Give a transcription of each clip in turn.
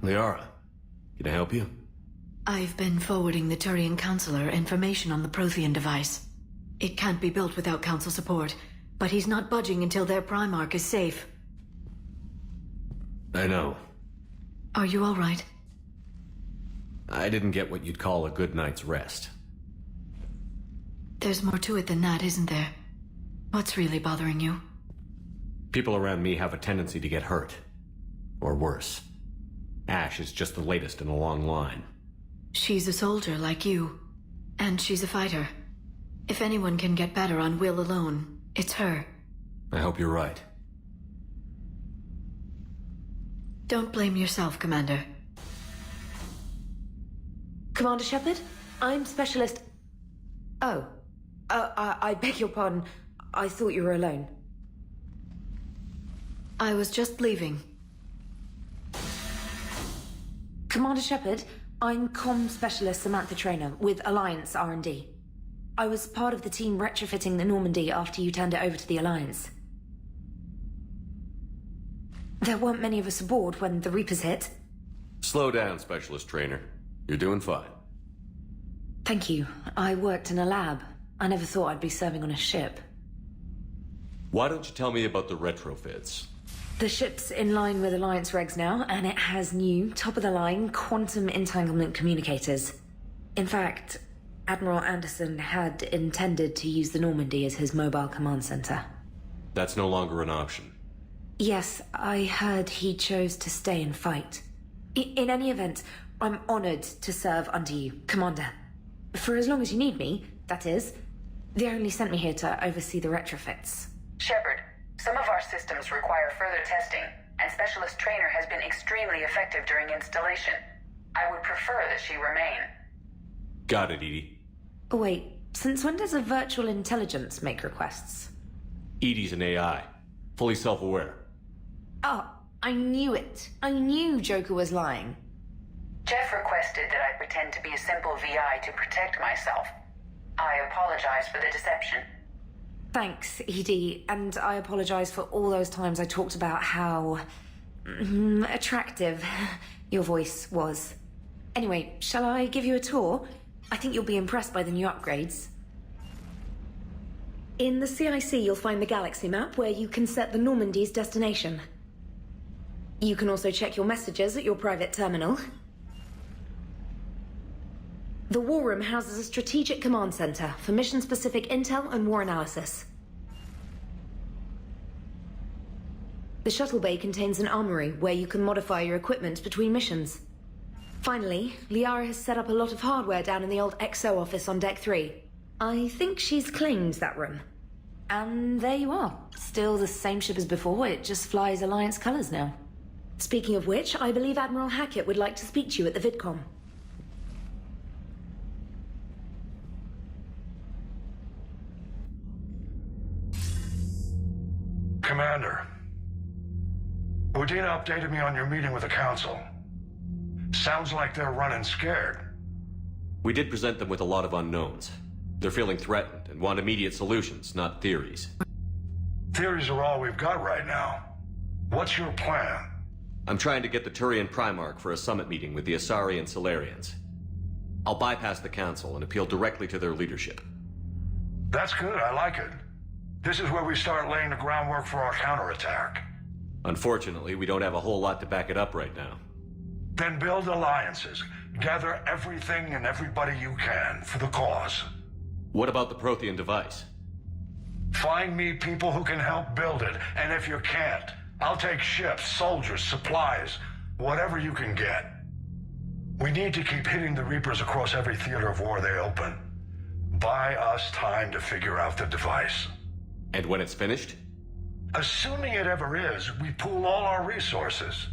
Liara, can I help you? I've been forwarding the Turian Counselor information on the Prothean device. It can't be built without Council support, but he's not budging until their Primarch is safe. I know. Are you all right? I didn't get what you'd call a good night's rest. There's more to it than that, isn't there? What's really bothering you? People around me have a tendency to get hurt. Or worse. Ash is just the latest in a long line. She's a soldier like you. And she's a fighter. If anyone can get better on will alone, it's her. I hope you're right. Don't blame yourself, Commander. Commander Shepard, I'm Specialist... Oh. I beg your pardon. I thought you were alone. I was just leaving. Commander Shepard, I'm Comm Specialist Samantha Traynor with Alliance R&D. I was part of the team retrofitting the Normandy after you turned it over to the Alliance. There weren't many of us aboard when the Reapers hit. Slow down, Specialist Traynor. You're doing fine. Thank you. I worked in a lab. I never thought I'd be serving on a ship. Why don't you tell me about the retrofits? The ship's in line with Alliance regs now, and it has new, top-of-the-line, quantum entanglement communicators. In fact, Admiral Anderson had intended to use the Normandy as his mobile command center. That's no longer an option. Yes, I heard he chose to stay and fight. In any event, I'm honored to serve under you, Commander. For as long as you need me, that is. They only sent me here to oversee the retrofits. Shepard, some of our systems require further testing, and Specialist Traynor has been extremely effective during installation. I would prefer that she remain. Got it, Edie. Oh, wait, since when does a virtual intelligence make requests? Edie's an AI. Fully self-aware. Oh, I knew it. I knew Joker was lying. Jeff requested that I pretend to be a simple VI to protect myself. I apologize for the deception. Thanks, Edie, and I apologize for all those times I talked about how... attractive your voice was. Anyway, shall I give you a tour? I think you'll be impressed by the new upgrades. In the CIC, you'll find the galaxy map where you can set the Normandy's destination. You can also check your messages at your private terminal. The War Room houses a strategic command center for mission-specific intel and war analysis. The shuttle bay contains an armory where you can modify your equipment between missions. Finally, Liara has set up a lot of hardware down in the old XO office on Deck 3. I think she's claimed that room. And there you are. Still the same ship as before, it just flies Alliance colors now. Speaking of which, I believe Admiral Hackett would like to speak to you at the VidCom. Commander, Udina updated me on your meeting with the Council. Sounds like they're running scared. We did present them with a lot of unknowns. They're feeling threatened and want immediate solutions, not theories. Theories are all we've got right now. What's your plan? I'm trying to get the Turian Primarch for a summit meeting with the Asari and Solarians. I'll bypass the Council and appeal directly to their leadership. That's good, I like it. This is where we start laying the groundwork for our counterattack. Unfortunately, we don't have a whole lot to back it up right now. Then build alliances. Gather everything and everybody you can for the cause. What about the Prothean device? Find me people who can help build it, and if you can't, I'll take ships, soldiers, supplies, whatever you can get. We need to keep hitting the Reapers across every theater of war they open. Buy us time to figure out the device. And when it's finished? Assuming it ever is, we pool all our resources.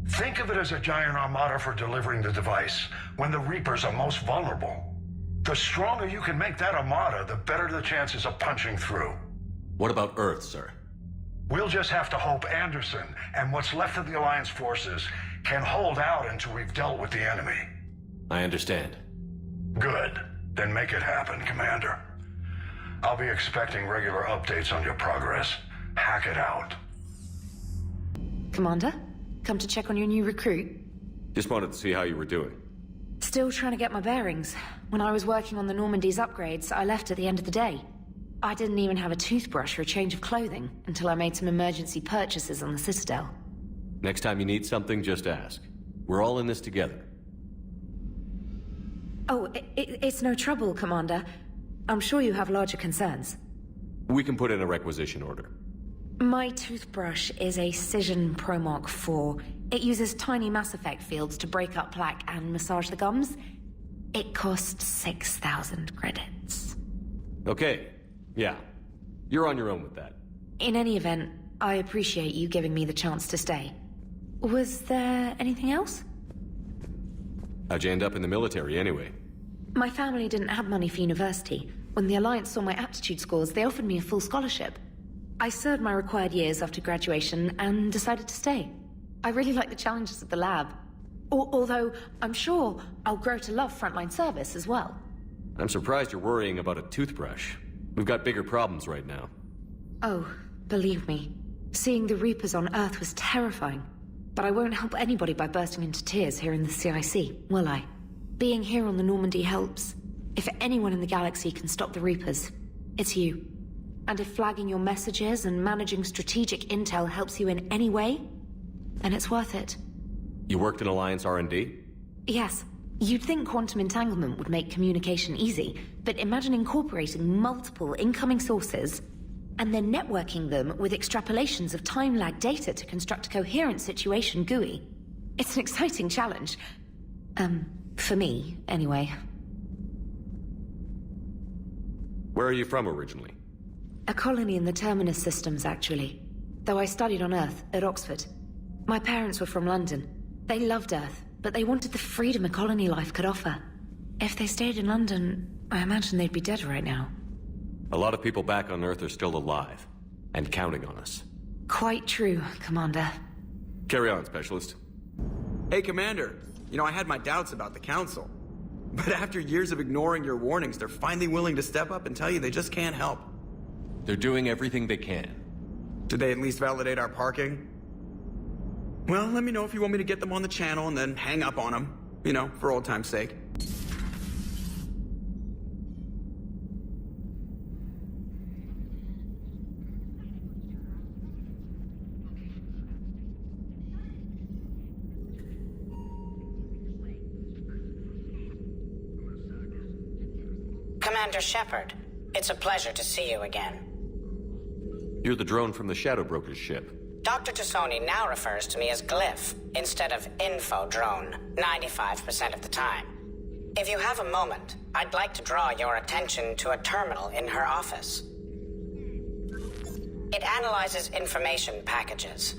Think of it as a giant armada for delivering the device when the Reapers are most vulnerable. The stronger you can make that armada, the better the chances of punching through. What about Earth, sir? We'll just have to hope Anderson and what's left of the Alliance forces can hold out until we've dealt with the enemy. I understand. Good. Then make it happen, Commander. I'll be expecting regular updates on your progress. Hackett out. Commander? Come to check on your new recruit? Just wanted to see how you were doing. Still trying to get my bearings. When I was working on the Normandy's upgrades, I left at the end of the day. I didn't even have a toothbrush or a change of clothing until I made some emergency purchases on the Citadel. Next time you need something, just ask. We're all in this together. Oh, it's no trouble, Commander. I'm sure you have larger concerns. We can put in a requisition order. My toothbrush is a Cision Pro Mark IV. It uses tiny Mass Effect fields to break up plaque and massage the gums. It costs 6,000 credits. Okay. Yeah. You're on your own with that. In any event, I appreciate you giving me the chance to stay. Was there anything else? How'd you end up in the military, anyway? My family didn't have money for university. When the Alliance saw my aptitude scores, they offered me a full scholarship. I served my required years after graduation and decided to stay. I really like the challenges of the lab. Although, I'm sure I'll grow to love frontline service as well. I'm surprised you're worrying about a toothbrush. We've got bigger problems right now. Oh, believe me. Seeing the Reapers on Earth was terrifying. But I won't help anybody by bursting into tears here in the CIC, will I? Being here on the Normandy helps. If anyone in the galaxy can stop the Reapers, it's you. And if flagging your messages and managing strategic intel helps you in any way, then it's worth it. You worked in Alliance R&D? Yes. You'd think quantum entanglement would make communication easy, but imagine incorporating multiple incoming sources and then networking them with extrapolations of time-lag data to construct a coherent situation GUI. It's an exciting challenge. For me, anyway. Where are you from originally? A colony in the Terminus systems, actually. Though I studied on Earth, at Oxford. My parents were from London. They loved Earth, but they wanted the freedom a colony life could offer. If they stayed in London, I imagine they'd be dead right now. A lot of people back on Earth are still alive, and counting on us. Quite true, Commander. Carry on, Specialist. Hey, Commander. You know, I had my doubts about the Council. But after years of ignoring your warnings, they're finally willing to step up and tell you they just can't help. They're doing everything they can. Did they at least validate our parking? Well, let me know if you want me to get them on the channel and then hang up on them. You know, for old time's sake. Commander Shepard, it's a pleasure to see you again. You're the drone from the Shadow Broker's ship. Dr. Tassoni now refers to me as Glyph instead of Info Drone 95% of the time. If you have a moment, I'd like to draw your attention to a terminal in her office. It analyzes information packages.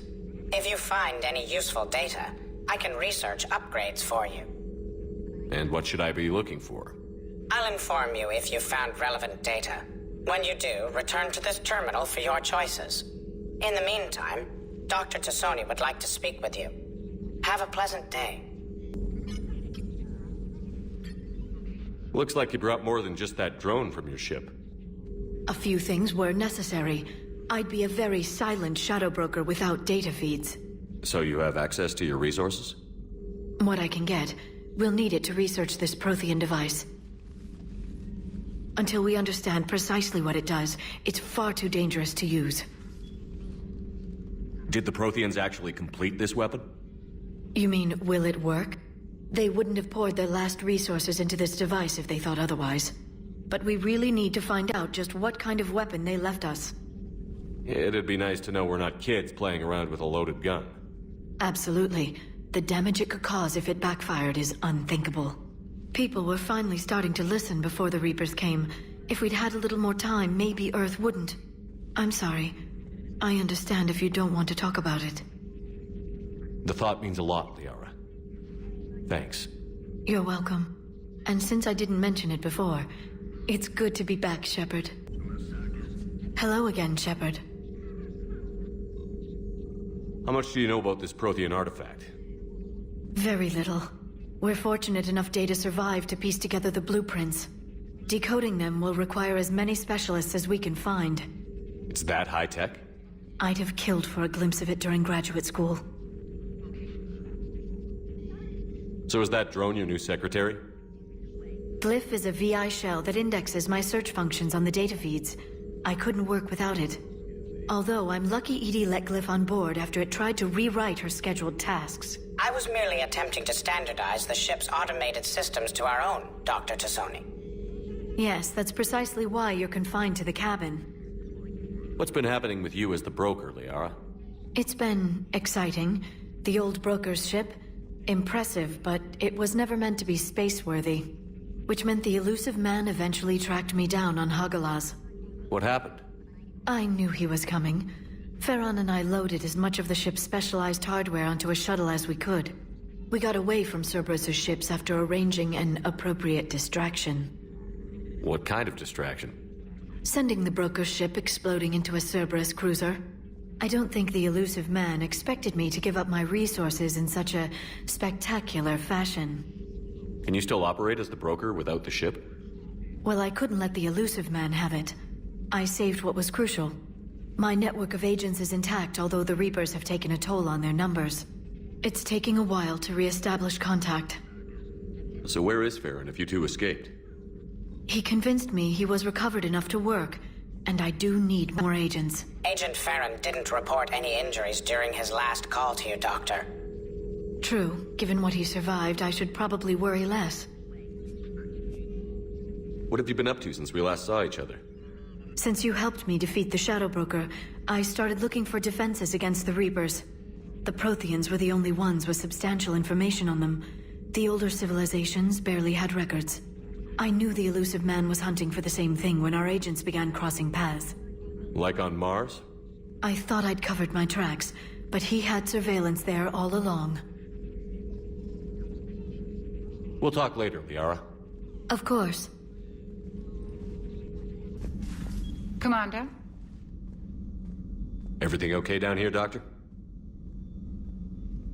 If you find any useful data, I can research upgrades for you. And what should I be looking for? I'll inform you if you've found relevant data. When you do, return to this terminal for your choices. In the meantime, Dr. Tassoni would like to speak with you. Have a pleasant day. Looks like you brought more than just that drone from your ship. A few things were necessary. I'd be a very silent shadow broker without data feeds. So you have access to your resources? What I can get. We'll need it to research this Prothean device. Until we understand precisely what it does, it's far too dangerous to use. Did the Protheans actually complete this weapon? You mean, will it work? They wouldn't have poured their last resources into this device if they thought otherwise. But we really need to find out just what kind of weapon they left us. It'd be nice to know we're not kids playing around with a loaded gun. Absolutely. The damage it could cause if it backfired is unthinkable. People were finally starting to listen before the Reapers came. If we'd had a little more time, maybe Earth wouldn't. I'm sorry. I understand if you don't want to talk about it. The thought means a lot, Liara. Thanks. You're welcome. And since I didn't mention it before, it's good to be back, Shepard. Hello again, Shepard. How much do you know about this Prothean artifact? Very little. We're fortunate enough Data survived to piece together the blueprints. Decoding them will require as many specialists as we can find. It's that high-tech? I'd have killed for a glimpse of it during graduate school. So is that drone your new secretary? Glyph is a VI shell that indexes my search functions on the data feeds. I couldn't work without it. Although I'm lucky EDI let Glyph on board after it tried to rewrite her scheduled tasks. I was merely attempting to standardize the ship's automated systems to our own, Dr. Tassoni. Yes, that's precisely why you're confined to the cabin. What's been happening with you as the broker, Liara? It's been exciting. The old broker's ship, impressive, but it was never meant to be space-worthy. Which meant the elusive man eventually tracked me down on Hagalaz. What happened? I knew he was coming. Farron and I loaded as much of the ship's specialized hardware onto a shuttle as we could. We got away from Cerberus's ships after arranging an appropriate distraction. What kind of distraction? Sending the broker's ship exploding into a Cerberus cruiser. I don't think the elusive man expected me to give up my resources in such a spectacular fashion. Can you still operate as the broker without the ship? Well, I couldn't let the elusive man have it. I saved what was crucial. My network of agents is intact, although the Reapers have taken a toll on their numbers. It's taking a while to re-establish contact. So where is Farron if you two escaped? He convinced me he was recovered enough to work, and I do need more agents. Agent Farron didn't report any injuries during his last call to you, Doctor. True. Given what he survived, I should probably worry less. What have you been up to since we last saw each other? Since you helped me defeat the Shadow Broker, I started looking for defenses against the Reapers. The Protheans were the only ones with substantial information on them. The older civilizations barely had records. I knew the elusive man was hunting for the same thing when our agents began crossing paths. Like on Mars? I thought I'd covered my tracks, but he had surveillance there all along. We'll talk later, Liara. Of course. Commander? Everything okay down here, Doctor?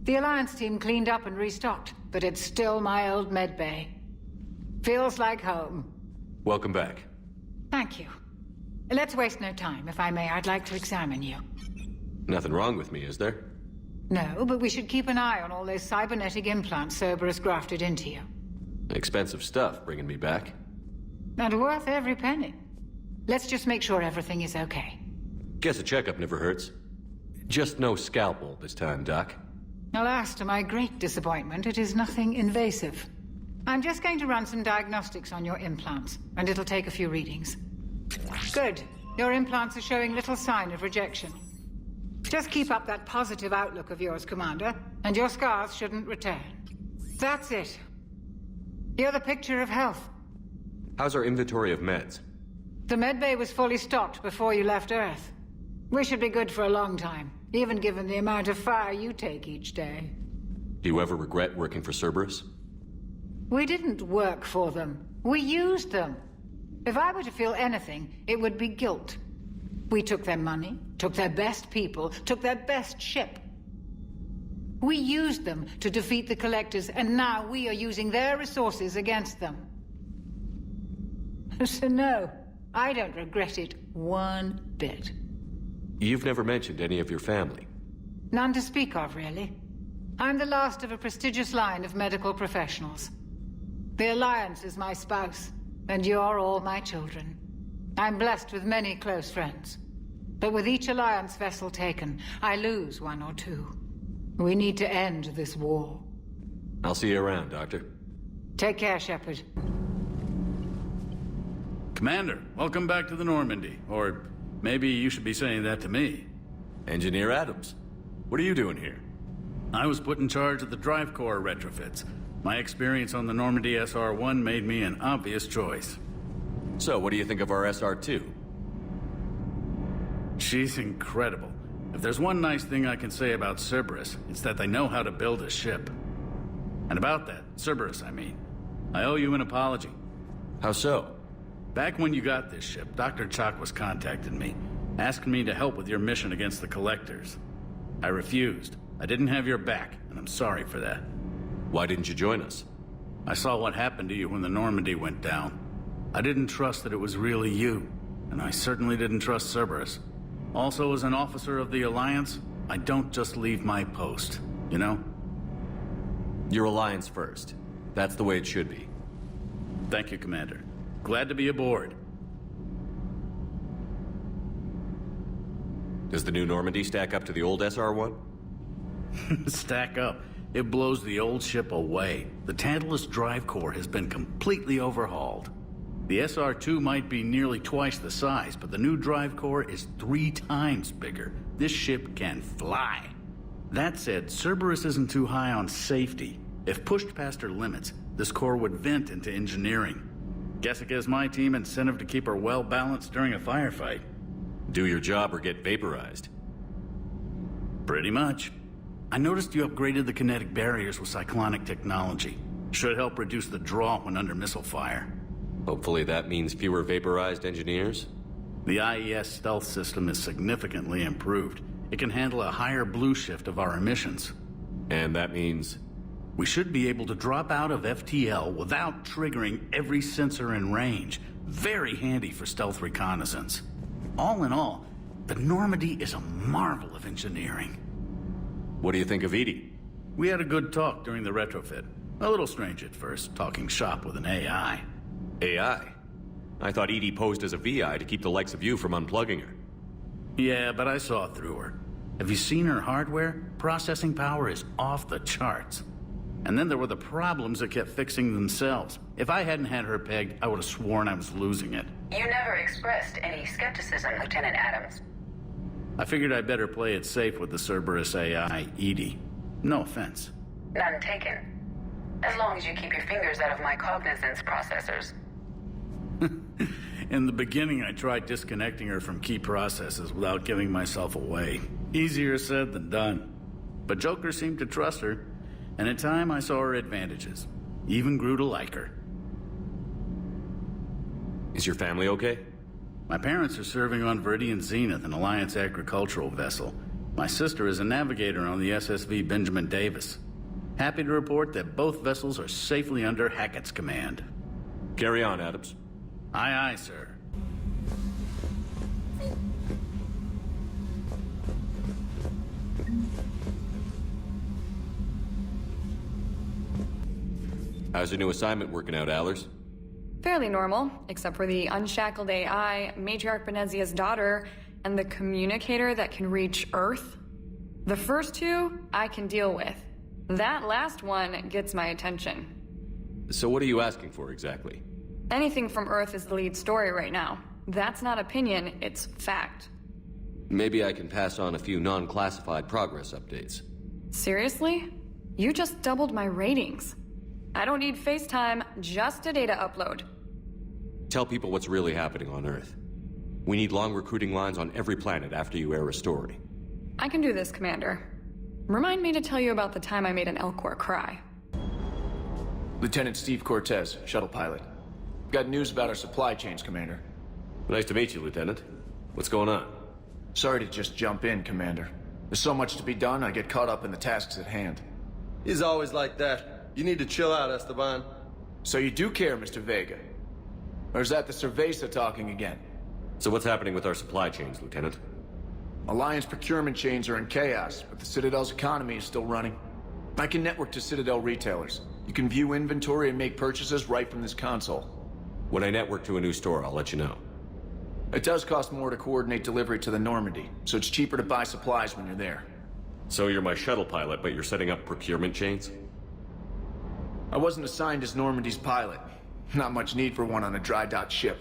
The Alliance team cleaned up and restocked, but it's still my old medbay. Feels like home. Welcome back. Thank you. Let's waste no time. If I may, I'd like to examine you. Nothing wrong with me, is there? No, but we should keep an eye on all those cybernetic implants Cerberus grafted into you. Expensive stuff bringing me back. And worth every penny. Let's just make sure everything is okay. Guess a checkup never hurts. Just no scalpel this time, Doc. Alas, to my great disappointment, it is nothing invasive. I'm just going to run some diagnostics on your implants, and it'll take a few readings. Good. Your implants are showing little sign of rejection. Just keep up that positive outlook of yours, Commander, and your scars shouldn't return. That's it. You're the picture of health. How's our inventory of meds? The medbay was fully stocked before you left Earth. We should be good for a long time, even given the amount of fire you take each day. Do you ever regret working for Cerberus? We didn't work for them. We used them. If I were to feel anything, it would be guilt. We took their money, took their best people, took their best ship. We used them to defeat the Collectors, and now we are using their resources against them. So no, I don't regret it one bit. You've never mentioned any of your family. None to speak of, really. I'm the last of a prestigious line of medical professionals. The Alliance is my spouse, and you're all my children. I'm blessed with many close friends. But with each Alliance vessel taken, I lose one or two. We need to end this war. I'll see you around, Doctor. Take care, Shepard. Commander, welcome back to the Normandy. Or maybe you should be saying that to me. Engineer Adams. What are you doing here? I was put in charge of the drive core retrofits. My experience on the Normandy SR-1 made me an obvious choice. So, what do you think of our SR-2? She's incredible. If there's one nice thing I can say about Cerberus, it's that they know how to build a ship. And about that, Cerberus, I mean, I owe you an apology. How so? Back when you got this ship, Dr. Chakwas contacted me, asking me to help with your mission against the Collectors. I refused. I didn't have your back, and I'm sorry for that. Why didn't you join us? I saw what happened to you when the Normandy went down. I didn't trust that it was really you, and I certainly didn't trust Cerberus. Also, as an officer of the Alliance, I don't just leave my post, you know? Your Alliance first. That's the way it should be. Thank you, Commander. Glad to be aboard. Does the new Normandy stack up to the old SR-1? Stack up. It blows the old ship away. The Tantalus drive core has been completely overhauled. The SR-2 might be nearly twice the size, but the new drive core is 3 times bigger. This ship can fly. That said, Cerberus isn't too high on safety. If pushed past her limits, this core would vent into engineering. Guess it gives my team incentive to keep her well-balanced during a firefight. Do your job or get vaporized. Pretty much. I noticed you upgraded the kinetic barriers with cyclonic technology. Should help reduce the draw when under missile fire. Hopefully that means fewer vaporized engineers? The IES stealth system is significantly improved. It can handle a higher blue shift of our emissions. And that means? We should be able to drop out of FTL without triggering every sensor in range. Very handy for stealth reconnaissance. All in all, the Normandy is a marvel of engineering. What do you think of Edie? We had a good talk during the retrofit. A little strange at first, talking shop with an AI. AI? I thought Edie posed as a VI to keep the likes of you from unplugging her. Yeah, but I saw through her. Have you seen her hardware? Processing power is off the charts. And then there were the problems that kept fixing themselves. If I hadn't had her pegged, I would have sworn I was losing it. You never expressed any skepticism, Lieutenant Adams. I figured I'd better play it safe with the Cerberus AI, Edie. No offense. None taken. As long as you keep your fingers out of my cognizance processors. In the beginning, I tried disconnecting her from key processes without giving myself away. Easier said than done. But Joker seemed to trust her, and in time I saw her advantages. Even grew to like her. Is your family okay? My parents are serving on Viridian Zenith, an Alliance agricultural vessel. My sister is a navigator on the SSV Benjamin Davis. Happy to report that both vessels are safely under Hackett's command. Carry on, Adams. Aye, aye, sir. How's your new assignment working out, Allers? Fairly normal, except for the unshackled AI, Matriarch Benezia's daughter, and the communicator that can reach Earth. The first two, I can deal with. That last one gets my attention. So what are you asking for exactly? Anything from Earth is the lead story right now. That's not opinion, it's fact. Maybe I can pass on a few non-classified progress updates. Seriously? You just doubled my ratings. I don't need FaceTime, just a data upload. Tell people what's really happening on Earth. We need long recruiting lines on every planet after you air a story. I can do this, Commander. Remind me to tell you about the time I made an Elcor cry. Lieutenant Steve Cortez, shuttle pilot. Got news about our supply chains, Commander. Nice to meet you, Lieutenant. What's going on? Sorry to just jump in, Commander. There's so much to be done, I get caught up in the tasks at hand. He's always like that. You need to chill out, Esteban. So you do care, Mr. Vega? Or is that the Cerveza talking again? So what's happening with our supply chains, Lieutenant? Alliance procurement chains are in chaos, but the Citadel's economy is still running. I can network to Citadel retailers. You can view inventory and make purchases right from this console. When I network to a new store, I'll let you know. It does cost more to coordinate delivery to the Normandy, so it's cheaper to buy supplies when you're there. So you're my shuttle pilot, but you're setting up procurement chains? I wasn't assigned as Normandy's pilot. Not much need for one on a dry dock ship.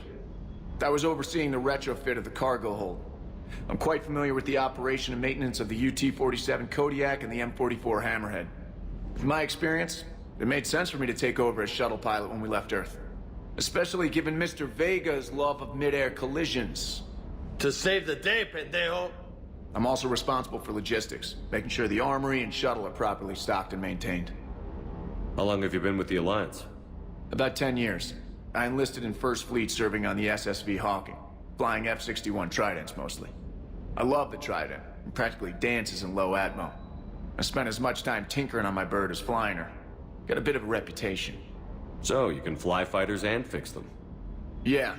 I was overseeing the retrofit of the cargo hold. I'm quite familiar with the operation and maintenance of the UT-47 Kodiak and the M44 Hammerhead. From my experience, it made sense for me to take over as shuttle pilot when we left Earth. Especially given Mr. Vega's love of mid-air collisions. To save the day, pendejo. I'm also responsible for logistics, making sure the armory and shuttle are properly stocked and maintained. How long have you been with the Alliance? About 10 years. I enlisted in First Fleet serving on the SSV Hawking, flying F-61 Tridents mostly. I love the Trident, and practically dances in low atmo. I spent as much time tinkering on my bird as flying her. Got a bit of a reputation. So, you can fly fighters and fix them. Yeah,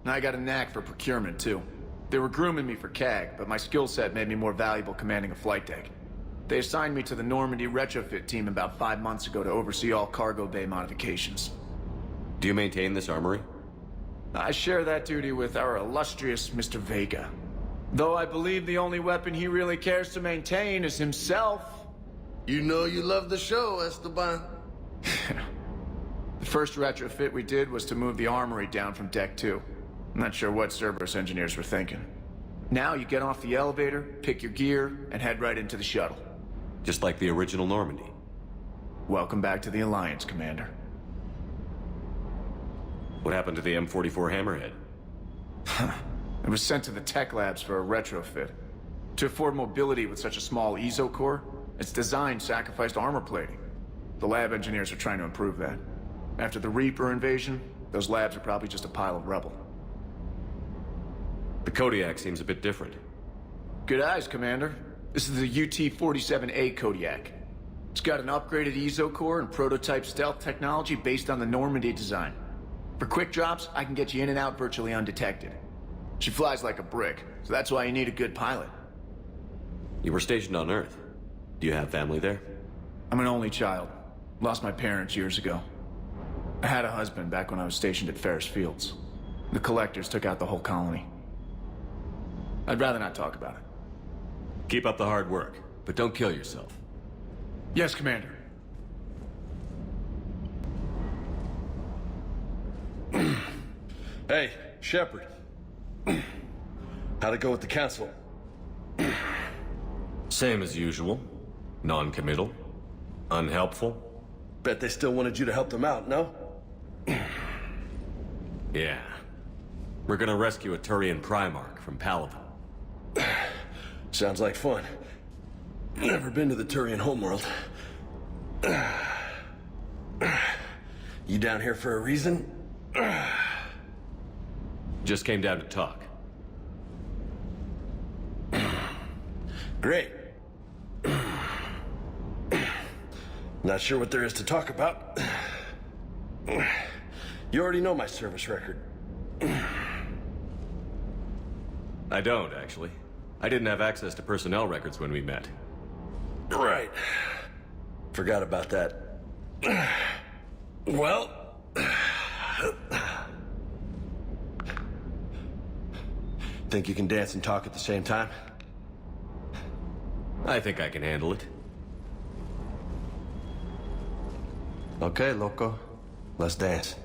and I got a knack for procurement too. They were grooming me for CAG, but my skill set made me more valuable commanding a flight deck. They assigned me to the Normandy retrofit team about 5 months ago to oversee all cargo bay modifications. Do you maintain this armory? I share that duty with our illustrious Mr. Vega. Though I believe the only weapon he really cares to maintain is himself. You know you love the show, Esteban. The first retrofit we did was to move the armory down from Deck 2. I'm not sure what Cerberus engineers were thinking. Now you get off the elevator, pick your gear, and head right into the shuttle. Just like the original Normandy. Welcome back to the Alliance, Commander. What happened to the M44 Hammerhead? It was sent to the tech labs for a retrofit. To afford mobility with such a small EZO core, its design sacrificed armor plating. The lab engineers are trying to improve that. After the Reaper invasion, those labs are probably just a pile of rubble. The Kodiak seems a bit different. Good eyes, Commander. This is the UT-47A Kodiak. It's got an upgraded EZO core and prototype stealth technology based on the Normandy design. For quick drops, I can get you in and out virtually undetected. She flies like a brick, so that's why you need a good pilot. You were stationed on Earth. Do you have family there? I'm an only child. Lost my parents years ago. I had a husband back when I was stationed at Ferris Fields. The Collectors took out the whole colony. I'd rather not talk about it. Keep up the hard work, but don't kill yourself. Yes, Commander. Hey, Shepard. How'd it go with the council? Same as usual. Non-committal. Unhelpful. Bet they still wanted you to help them out, no? Yeah. We're gonna rescue a Turian Primarch from Palaven. Sounds like fun. Never been to the Turian homeworld. You down here for a reason? Just came down to talk. Great. Not sure what there is to talk about. You already know my service record. I don't, actually. I didn't have access to personnel records when we met. Right. Forgot about that. Well... Think you can dance and talk at the same time? I think I can handle it. Okay, loco. Let's dance.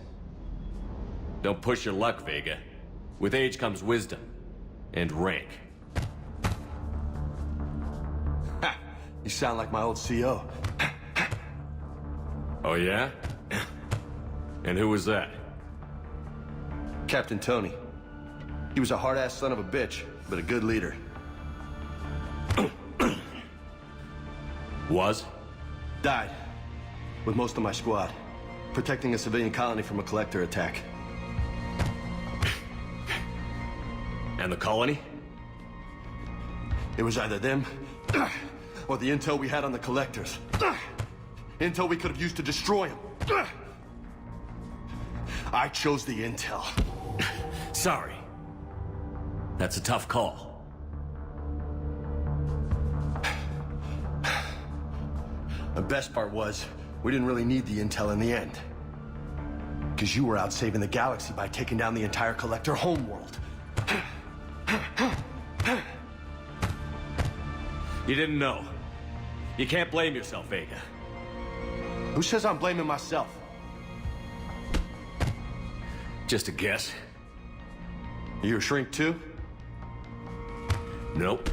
Don't push your luck, Vega. With age comes wisdom. And rank. Ha! You sound like my old CO. Oh, yeah? And who was that? Captain Tony. He was a hard-ass son of a bitch, but a good leader. Was? Died. With most of my squad. Protecting a civilian colony from a collector attack. And the colony? It was either them, or the intel we had on the collectors. Intel we could have used to destroy them. I chose the intel. Sorry. That's a tough call. The best part was, we didn't really need the intel in the end. Because you were out saving the galaxy by taking down the entire collector homeworld. You didn't know. You can't blame yourself, Vega. Who says I'm blaming myself? Just a guess. You a shrink too? Nope.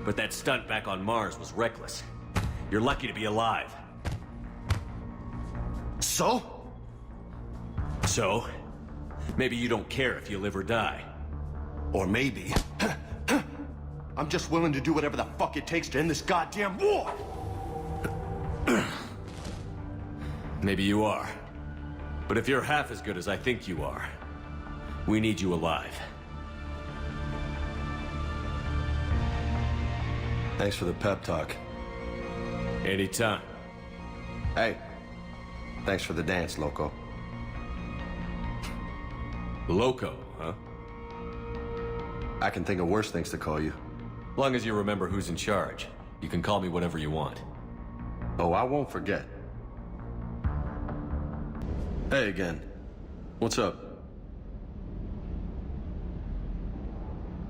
But that stunt back on Mars was reckless. You're lucky to be alive. So? So? Maybe you don't care if you live or die. Or maybe... I'm just willing to do whatever the fuck it takes to end this goddamn war! Maybe you are. But if you're half as good as I think you are, we need you alive. Thanks for the pep talk. Anytime. Hey, thanks for the dance, Loco. Loco, huh? I can think of worse things to call you. Long as you remember who's in charge, you can call me whatever you want. Oh, I won't forget. Hey again. What's up?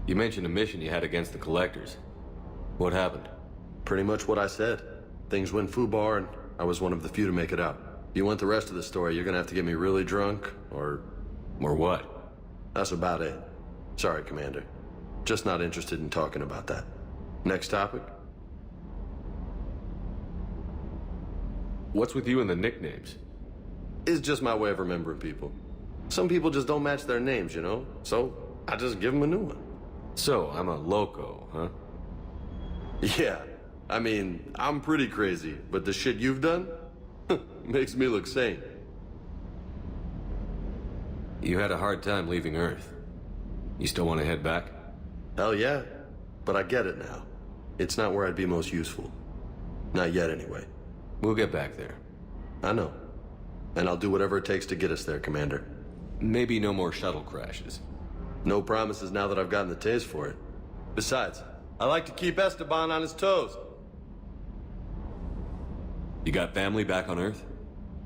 You mentioned a mission you had against the Collectors. What happened? Pretty much what I said. Things went foobar, and I was one of the few to make it out. If you want the rest of the story, you're gonna have to get me really drunk, or... Or what? That's about it. Sorry, Commander. Just not interested in talking about that. Next topic? What's with you and the nicknames? It's just my way of remembering people. Some people just don't match their names, you know? So, I just give them a new one. So, I'm a loco, huh? Yeah. I mean, I'm pretty crazy, but the shit you've done makes me look sane. You had a hard time leaving Earth. You still want to head back? Hell yeah. But I get it now. It's not where I'd be most useful. Not yet, anyway. We'll get back there. I know. And I'll do whatever it takes to get us there, Commander. Maybe no more shuttle crashes. No promises now that I've gotten the taste for it. Besides, I like to keep Esteban on his toes. You got family back on Earth?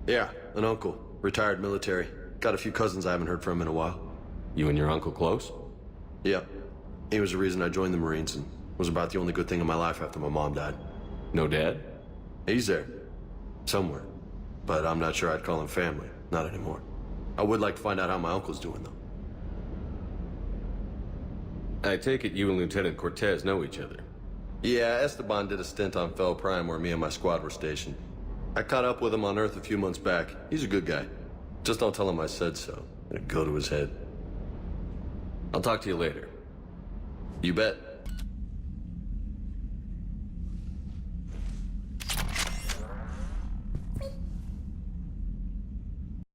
Yeah, an uncle. Retired military. Got a few cousins I haven't heard from in a while. You and your uncle close? Yep. He was the reason I joined the Marines and was about the only good thing in my life after my mom died. No dad? He's there. Somewhere. But I'm not sure I'd call him family. Not anymore. I would like to find out how my uncle's doing, though. I take it you and Lieutenant Cortez know each other. Yeah, Esteban did a stint on Fel Prime where me and my squad were stationed. I caught up with him on Earth a few months back. He's a good guy. Just don't tell him I said so. It'd go to his head. I'll talk to you later. You bet.